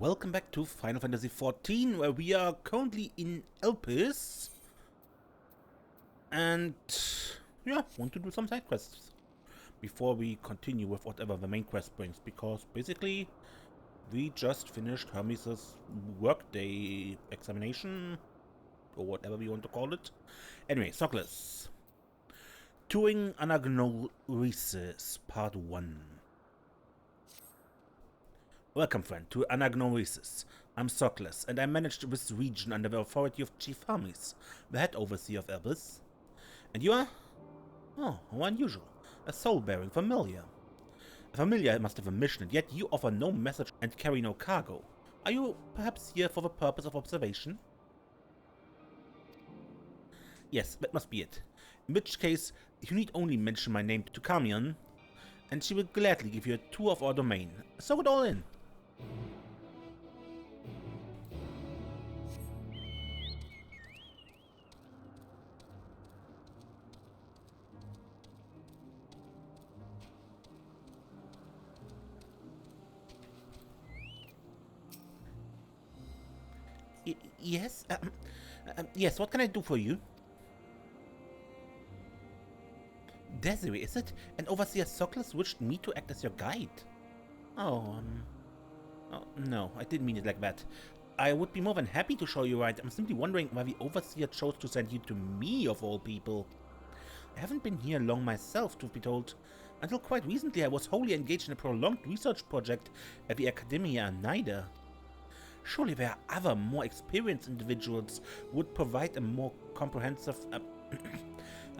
Welcome back to Final Fantasy XIV, where we are currently in Elpis. And yeah, want to do some side quests before we continue with whatever the main quest brings, because basically we just finished Hermes' workday examination, or whatever we want to call it. Anyway, Sockless. Touring Anagnorisis, Part 1. Welcome, friend, to Anagnorisis. I'm Sockless, and I managed this region under the authority of Chief Hermes, the head overseer of Elpis. And you are? Oh, how unusual. A soul-bearing familiar. A familiar must have a mission, and yet you offer no message and carry no cargo. Are you perhaps here for the purpose of observation? Yes, that must be it. In which case, you need only mention my name to Carmion, and she will gladly give you a tour of our domain. Soak it all in. Yes? Yes, what can I do for you? Desiree, is it? And Overseer Sockless wished me to act as your guide. Oh, no, I didn't mean it like that. I would be more than happy to show you around. I'm simply wondering why the Overseer chose to send you to me, of all people. I haven't been here long myself, truth be told. Until quite recently, I was wholly engaged in a prolonged research project at the Academia neither. Surely there are other, more experienced individuals who would provide a more comprehensive...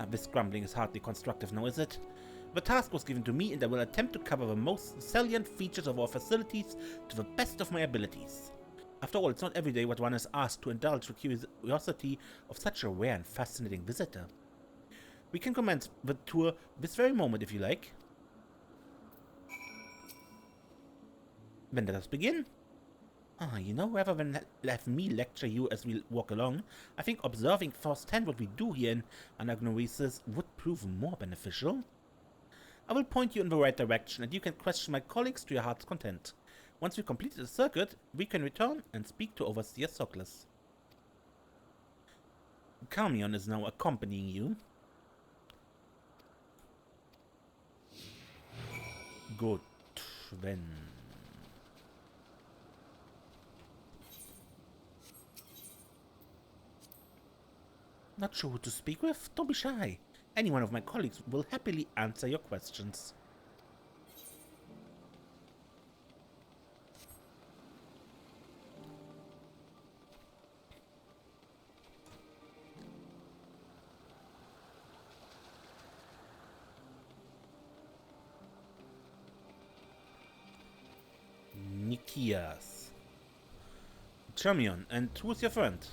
this grumbling is hardly constructive now, is it? The task was given to me, and I will attempt to cover the most salient features of our facilities to the best of my abilities. After all, it's not every day what one is asked to indulge the curiosity of such a rare and fascinating visitor. We can commence the tour this very moment if you like. Then let us begin. Rather than have me lecture you as we walk along, I think observing firsthand what we do here in Anagnorisis would prove more beneficial. I will point you in the right direction, and you can question my colleagues to your heart's content. Once we complete the circuit, we can return and speak to Overseer Sockless. Carmion is now accompanying you. Good, then. Not sure who to speak with? Don't be shy. Any one of my colleagues will happily answer your questions. Nikias. Charmion, and who's your friend?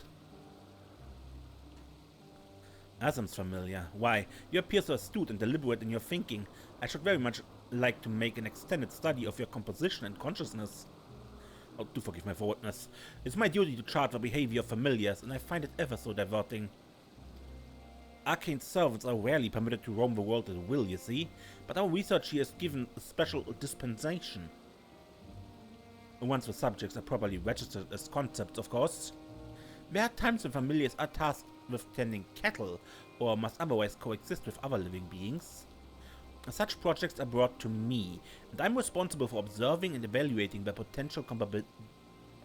Asm's familiar. Why, you appear so astute and deliberate in your thinking. I should very much like to make an extended study of your composition and consciousness. Oh, do forgive my forwardness. It's my duty to chart the behavior of familiars, and I find it ever so diverting. Arcane servants are rarely permitted to roam the world at will, you see, but our research here is given a special dispensation. Once the subjects are properly registered as concepts, of course. There are times when familiars are tasked with tending cattle, or must otherwise coexist with other living beings. Such projects are brought to me, and I'm responsible for observing and evaluating their potential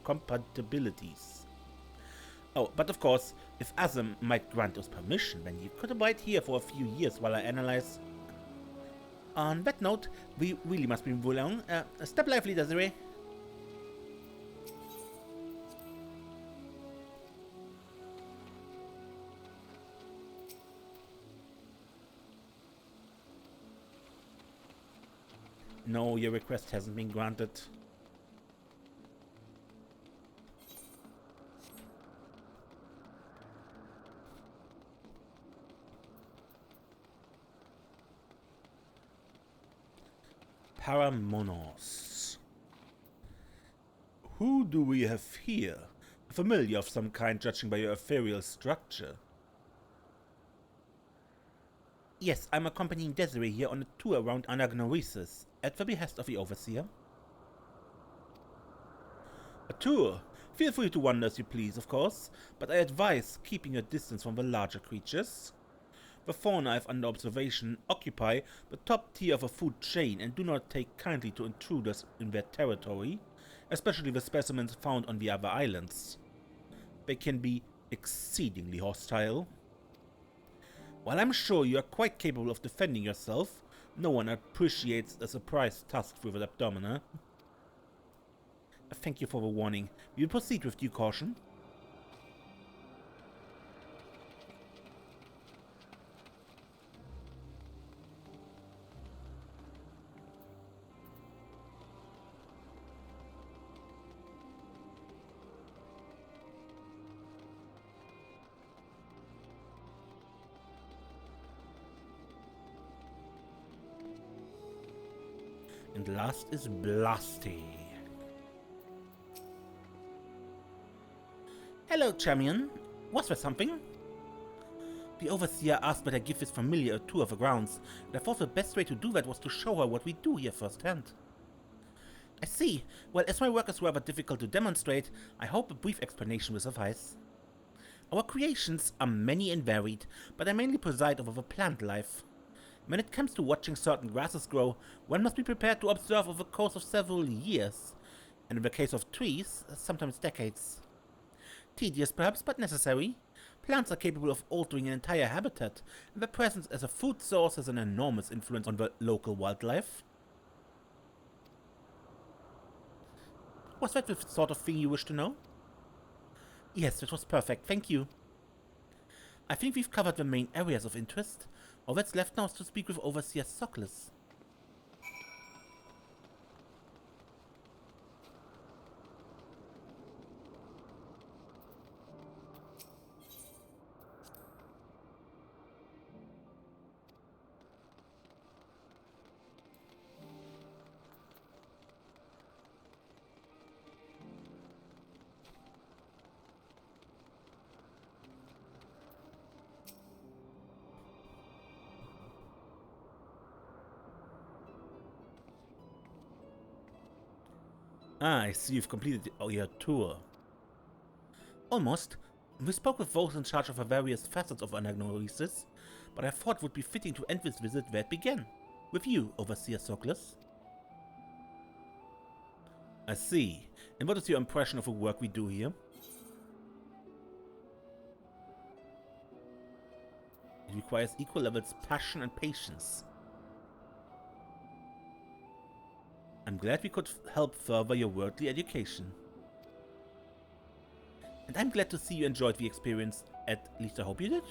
compatibilities. Oh, but of course, if Asm might grant us permission, then you could abide here for a few years while I analyze. On that note, we really must be moving along. Step lively, Desiree. No, your request hasn't been granted. Paramonos. Who do we have here? A familiar of some kind, judging by your ethereal structure. Yes, I'm accompanying Desiree here on a tour around Anagnorisis, at the behest of the Overseer. A tour. Feel free to wander as you please, of course, but I advise keeping your distance from the larger creatures. The fauna I have under observation occupy the top tier of a food chain and do not take kindly to intruders in their territory, especially the specimens found on the other islands. They can be exceedingly hostile. While I'm sure you are quite capable of defending yourself, no one appreciates a surprise tusk through the abdomen, huh? Thank you for the warning. We will proceed with due caution. And last is Blasty. Hello, champion. Was there something? The overseer asked that I give this familiar a tour of the grounds, and I thought the best way to do that was to show her what we do here firsthand. I see. Well, as my work is rather difficult to demonstrate, I hope a brief explanation will suffice. Our creations are many and varied, but I mainly preside over the plant life. When it comes to watching certain grasses grow, one must be prepared to observe over the course of several years, and in the case of trees, sometimes decades. Tedious perhaps, but necessary. Plants are capable of altering an entire habitat, and their presence as a food source has an enormous influence on the local wildlife. Was that the sort of thing you wish to know? Yes, that was perfect, thank you. I think we've covered the main areas of interest. All that's left now is to speak with Overseer Sockless. Ah, I see you've completed your tour. Almost. We spoke with those in charge of the various facets of Anagnorisis, but I thought it would be fitting to end this visit where it began. With you, Overseer Sockless. I see. And what is your impression of the work we do here? It requires equal levels of passion and patience. I'm glad we could help further your worldly education. And I'm glad to see you enjoyed the experience, at least I hope you did.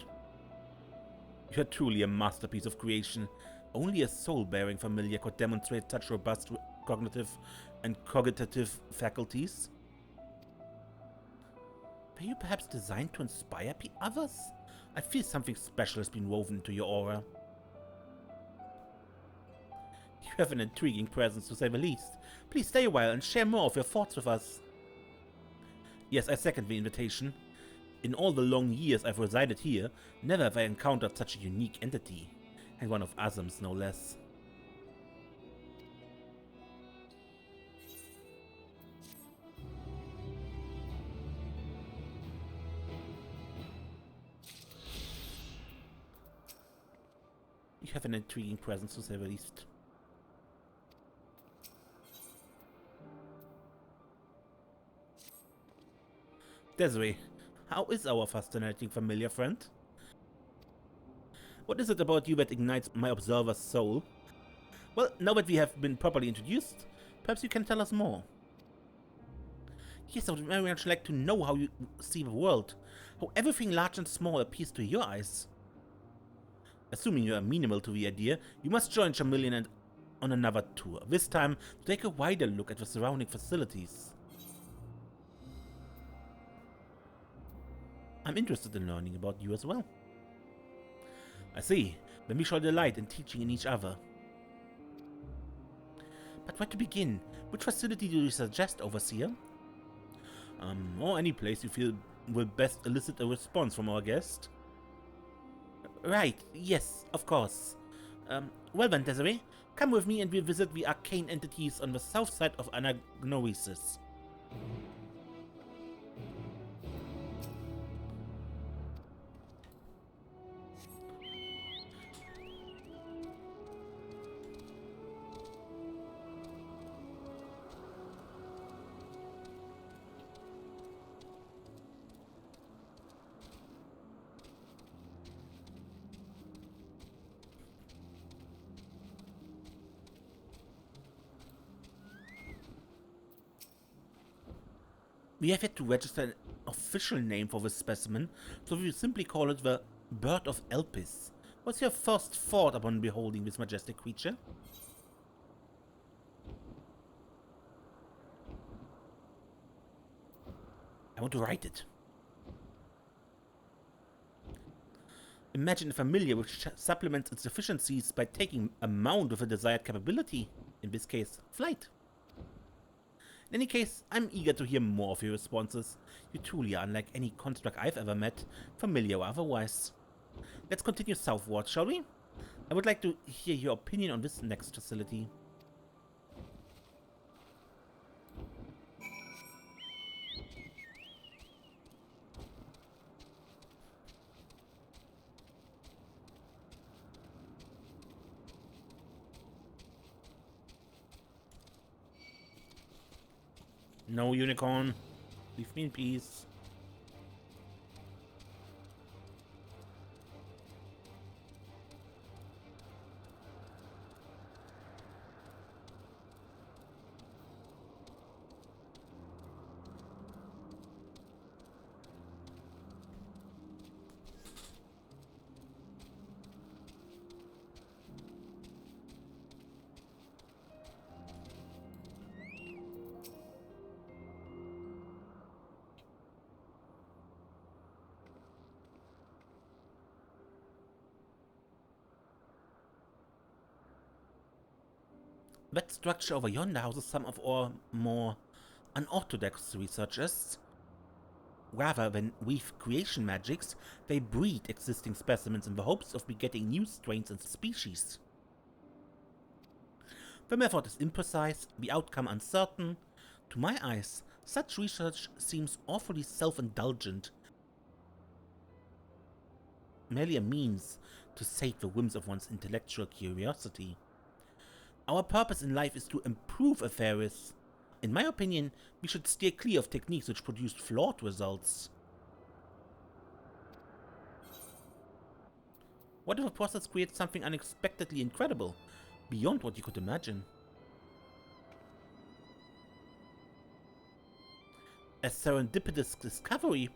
You're truly a masterpiece of creation. Only a soul-bearing familiar could demonstrate such robust cognitive and cogitative faculties. Were you perhaps designed to inspire others? I feel something special has been woven into your aura. You have an intriguing presence, to say the least. Please stay a while and share more of your thoughts with us. Yes, I second the invitation. In all the long years I've resided here, never have I encountered such a unique entity, and one of Azam's no less. You have an intriguing presence, to say the least. Desiree, how is our fascinating familiar friend? What is it about you that ignites my observer's soul? Well, now that we have been properly introduced, perhaps you can tell us more. Yes, I would very much like to know how you see the world, how everything large and small appears to your eyes. Assuming you are amenable to the idea, you must join Chameleon and on another tour, this time to take a wider look at the surrounding facilities. I'm interested in learning about you as well. I see. Then we shall delight in teaching in each other. But where to begin? Which facility do you suggest, Overseer? Or any place you feel will best elicit a response from our guest? Right, yes, of course. Well then, Desiree, come with me and we'll visit the arcane entities on the south side of Anagnorisis. We have yet to register an official name for this specimen, so we will simply call it the Bird of Elpis. What's your first thought upon beholding this majestic creature? I want to write it. Imagine a familiar which supplements its deficiencies by taking a mount with a desired capability, in this case, flight. In any case, I'm eager to hear more of your responses. You truly are unlike any construct I've ever met, familiar or otherwise. Let's continue southward, shall we? I would like to hear your opinion on this next facility. No, unicorn. Leave me in peace. That structure over yonder houses some of our more unorthodox researchers. Rather than weave creation magics, they breed existing specimens in the hopes of begetting new strains and species. The method is imprecise, the outcome uncertain. To my eyes, such research seems awfully self-indulgent, merely a means to sate the whims of one's intellectual curiosity. Our purpose in life is to improve affairs. In my opinion, we should steer clear of techniques which produce flawed results. What if a process creates something unexpectedly incredible, beyond what you could imagine? A serendipitous discovery?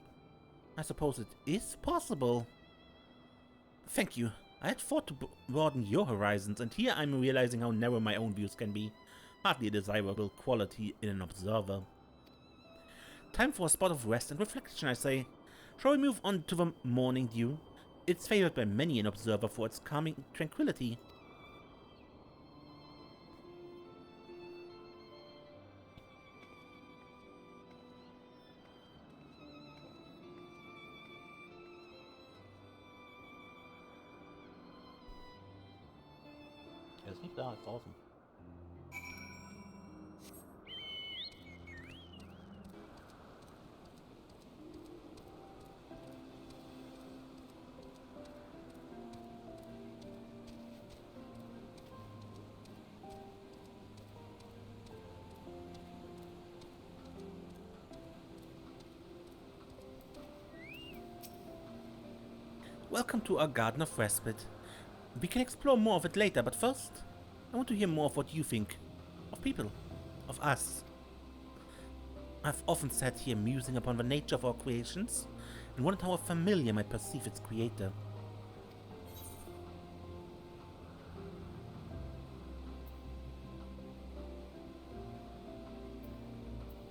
I suppose it is possible. Thank you. I had thought to broaden your horizons, and here I'm realizing how narrow my own views can be. Hardly a desirable quality in an observer. Time for a spot of rest and reflection, I say. Shall we move on to the morning dew? It's favored by many an observer for its calming tranquility. Er ist nicht da, ist draußen. Welcome to our Garden of Respite. We can explore more of it later, but first, I want to hear more of what you think. Of people. Of us. I've often sat here musing upon the nature of our creations, and wondered how a familiar might perceive its creator.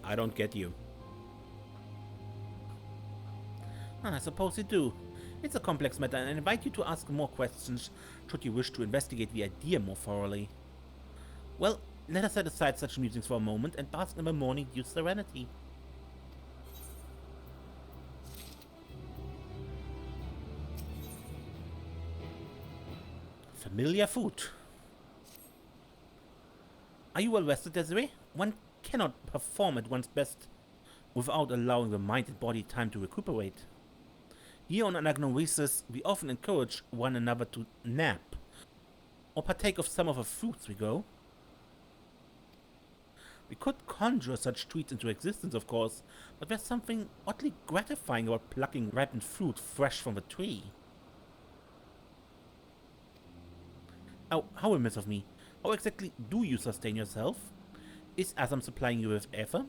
I don't get you. I suppose you do. It's a complex matter, and I invite you to ask more questions should you wish to investigate the idea more thoroughly. Well, let us set aside such musings for a moment and bask in the morning dew serenity. Familiar food. Are you well rested, Desiree? One cannot perform at one's best without allowing the mind and body time to recuperate. Here on Anagnorisis, we often encourage one another to nap, or partake of some of the fruits we grow. We could conjure such treats into existence, of course, but there's something oddly gratifying about plucking ripened fruit fresh from the tree. Oh, how remiss of me. How exactly do you sustain yourself? Is Asam supplying you with ether?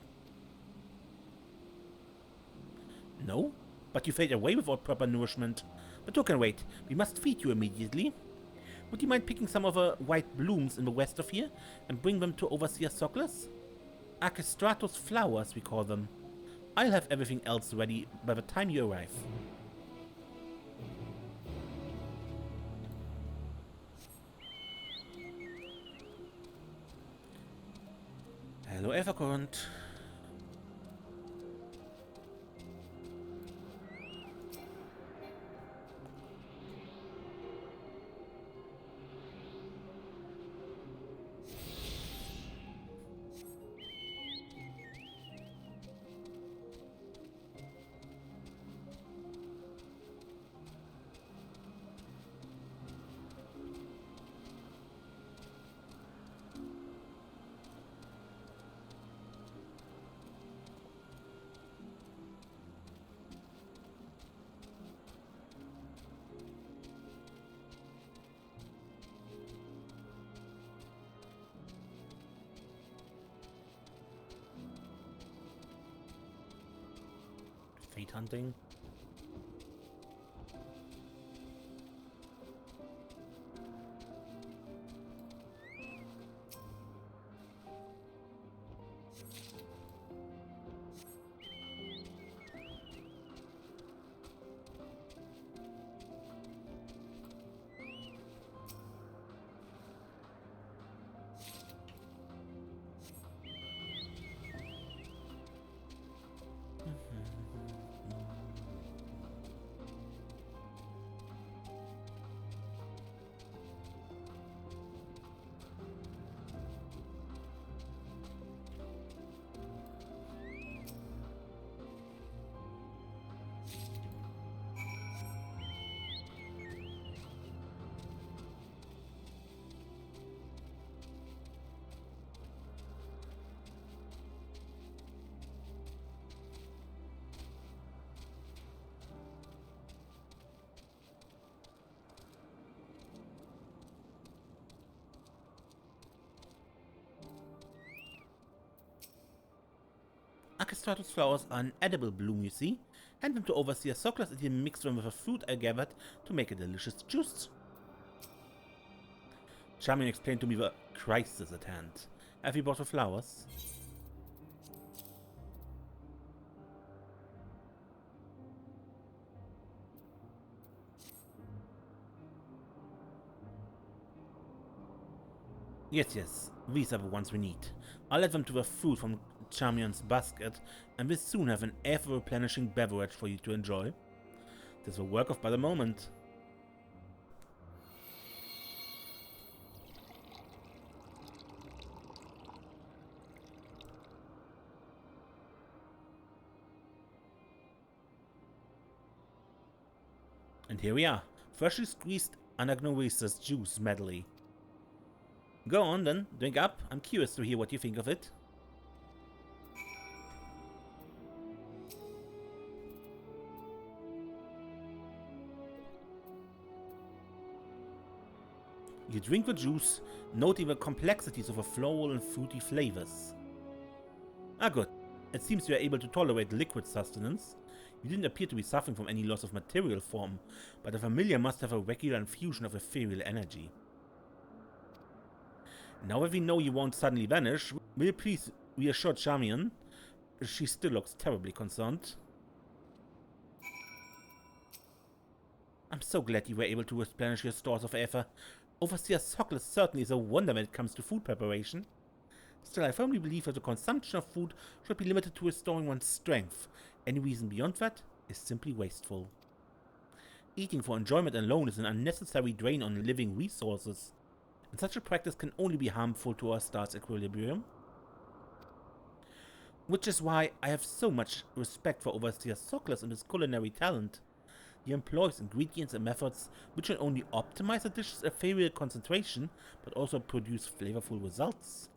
No? But you fade away without proper nourishment. But who can wait? We must feed you immediately. Would you mind picking some of the white blooms in the west of here and bring them to Overseer Sockless? Acastratus flowers, we call them. I'll have everything else ready by the time you arrive. Hello, Evercurrent. Fate hunting. Acastratus flowers are an edible bloom, you see. Hand them to Overseer Sockless and he'll mix them with the fruit I gathered to make a delicious juice. Charmian explained to me the crisis at hand. Have you brought the flowers? Yes, these are the ones we need. I'll add them to the food from Charmian's basket, and we'll soon have an ever-replenishing beverage for you to enjoy. This will work off by the moment. And here we are, freshly squeezed Anagnorisis juice medley. Go on then, drink up. I'm curious to hear what you think of it. You drink the juice, noting the complexities of the floral and fruity flavors. Ah, good. It seems you are able to tolerate liquid sustenance. You didn't appear to be suffering from any loss of material form, but a familiar must have a regular infusion of ethereal energy. Now that we know you won't suddenly vanish, will you please reassure Charmian? She still looks terribly concerned. I'm so glad you were able to replenish your stores of ether. Overseer Sockless certainly is a wonder when it comes to food preparation. Still, I firmly believe that the consumption of food should be limited to restoring one's strength. Any reason beyond that is simply wasteful. Eating for enjoyment alone is an unnecessary drain on living resources, and such a practice can only be harmful to our star's equilibrium. Which is why I have so much respect for Overseer Sockless and his culinary talent. He employs ingredients and methods which not only optimize a dish's ethereal concentration, but also produce flavorful results.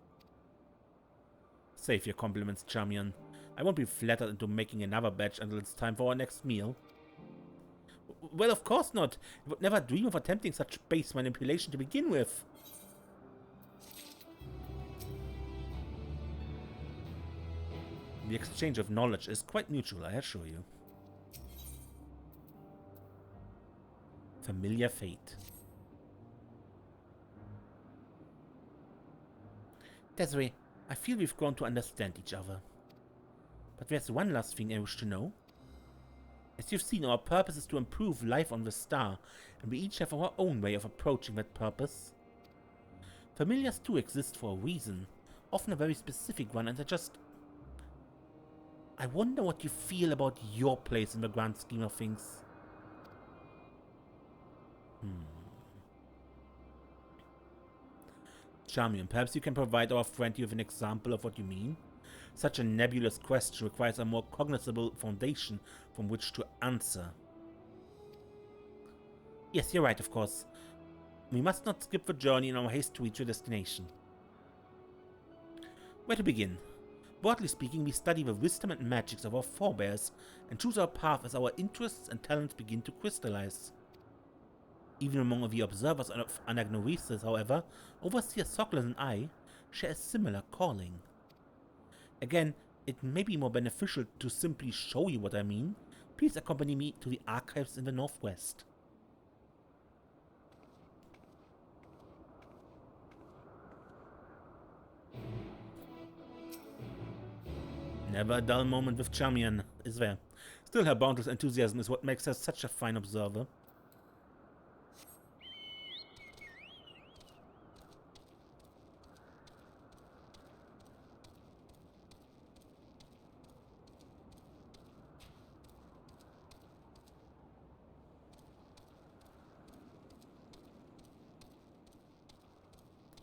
Save your compliments, Charmian. I won't be flattered into making another batch until it's time for our next meal. Well, of course not. I would never dream of attempting such base manipulation to begin with. The exchange of knowledge is quite mutual, I assure you. Familiar fate. Desiree, I feel we've grown to understand each other. But there's one last thing I wish to know. As you've seen, our purpose is to improve life on the star, and we each have our own way of approaching that purpose. Familiars too exist for a reason, often a very specific one, and I wonder what you feel about your place in the grand scheme of things. Charmian, perhaps you can provide our friend with an example of what you mean? Such a nebulous question requires a more cognizable foundation from which to answer. Yes, you're right, of course. We must not skip the journey in our haste to reach your destination. Where to begin? Broadly speaking, we study the wisdom and magics of our forebears and choose our path as our interests and talents begin to crystallize. Even among the observers of Anagnorisis, however, Overseer Sockless and I share a similar calling. Again, it may be more beneficial to simply show you what I mean. Please accompany me to the archives in the northwest. Never a dull moment with Charmian, is there? Still, her boundless enthusiasm is what makes her such a fine observer.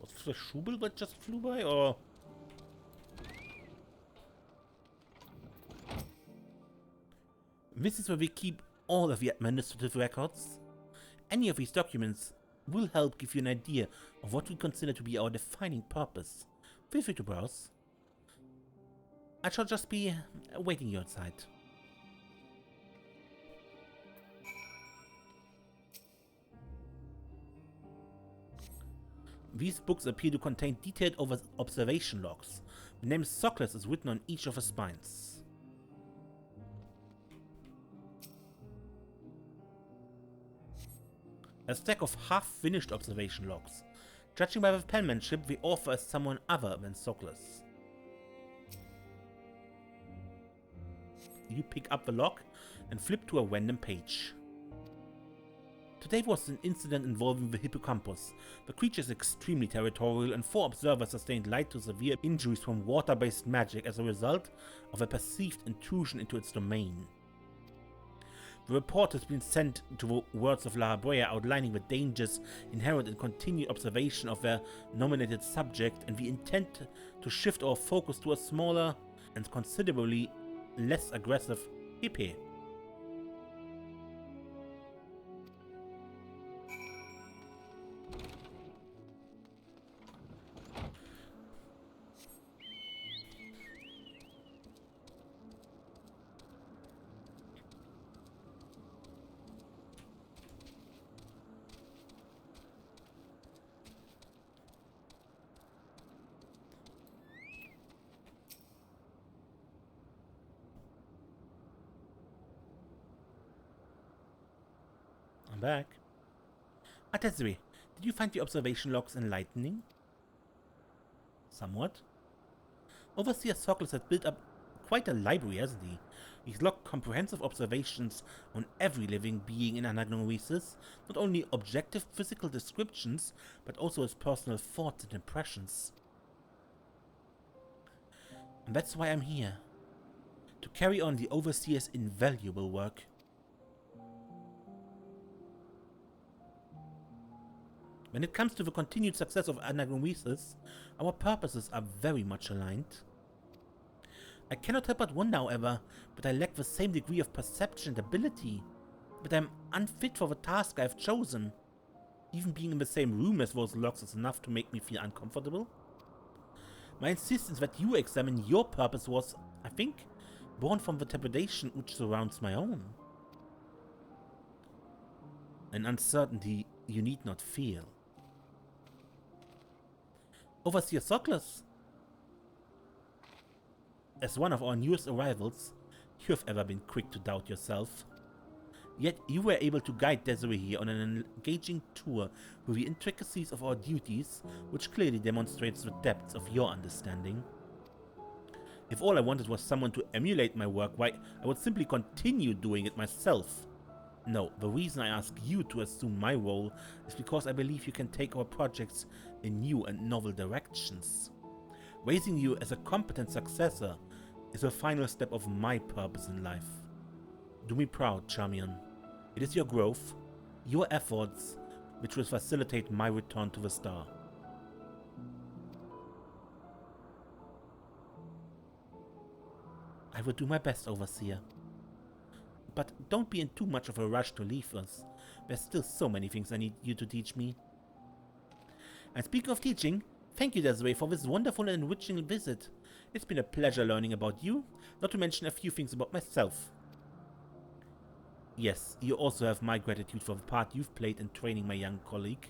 Was the Schubel that just flew by, or? This is where we keep all of the administrative records. Any of these documents will help give you an idea of what we consider to be our defining purpose. Feel free to browse. I shall just be waiting you outside. These books appear to contain detailed observation logs. The name Sockless is written on each of the spines. A stack of half-finished observation logs. Judging by the penmanship, the author is someone other than Sockless. You pick up the log and flip to a random page. Today was an incident involving the hippocampus. The creature is extremely territorial, and 4 observers sustained light to severe injuries from water-based magic as a result of a perceived intrusion into its domain. The report has been sent to the Words of La Brea, outlining the dangers inherent in continued observation of their nominated subject, and we intend to shift our focus to a smaller and considerably less aggressive hippie. I'm back. Desiree, did you find the observation logs enlightening? Somewhat. Overseer Sockless has built up quite a library, hasn't he? He's logged comprehensive observations on every living being in Anagnorisis, not only objective physical descriptions, but also his personal thoughts and impressions. And that's why I'm here. To carry on the Overseer's invaluable work. When it comes to the continued success of Anagnorisis, our purposes are very much aligned. I cannot help but wonder, however, that I lack the same degree of perception and ability, that I'm unfit for the task I've chosen. Even being in the same room as those logs is enough to make me feel uncomfortable. My insistence that you examine your purpose was, I think, born from the trepidation which surrounds my own. An uncertainty you need not feel. Overseer Sockless, as one of our newest arrivals, you have ever been quick to doubt yourself. Yet you were able to guide Desiree here on an engaging tour through the intricacies of our duties, which clearly demonstrates the depths of your understanding. If all I wanted was someone to emulate my work, why, I would simply continue doing it myself. No, the reason I ask you to assume my role is because I believe you can take our projects in new and novel directions. Raising you as a competent successor is the final step of my purpose in life. Do me proud, Charmian. It is your growth, your efforts, which will facilitate my return to the star. I will do my best, Overseer. But don't be in too much of a rush to leave us. There's still so many things I need you to teach me. And speaking of teaching, thank you, Desiree, for this wonderful and enriching visit. It's been a pleasure learning about you, not to mention a few things about myself. Yes, you also have my gratitude for the part you've played in training my young colleague.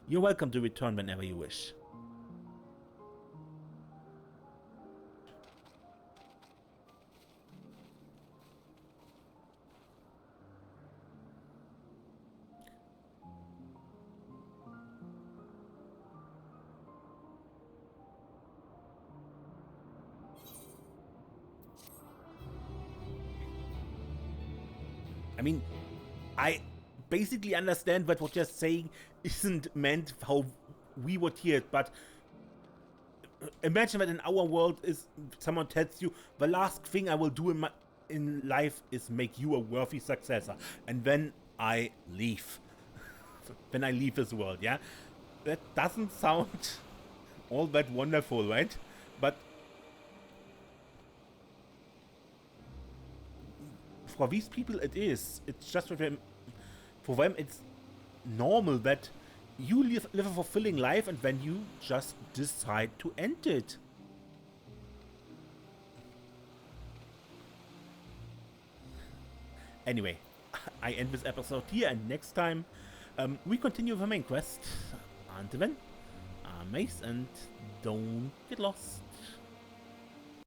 You're welcome to return whenever you wish. I mean, I basically understand that what you're saying isn't meant how we would hear it, but imagine that in our world is someone tells you the last thing I will do in life is make you a worthy successor, and then I leave. When I leave this world, yeah? That doesn't sound all that wonderful, right? But for these people it is. It's just for them it's normal that you live a fulfilling life and then you just decide to end it. Anyway, I end this episode here, and next time we continue with the main quest. Until then, I'm Mace, and don't get lost.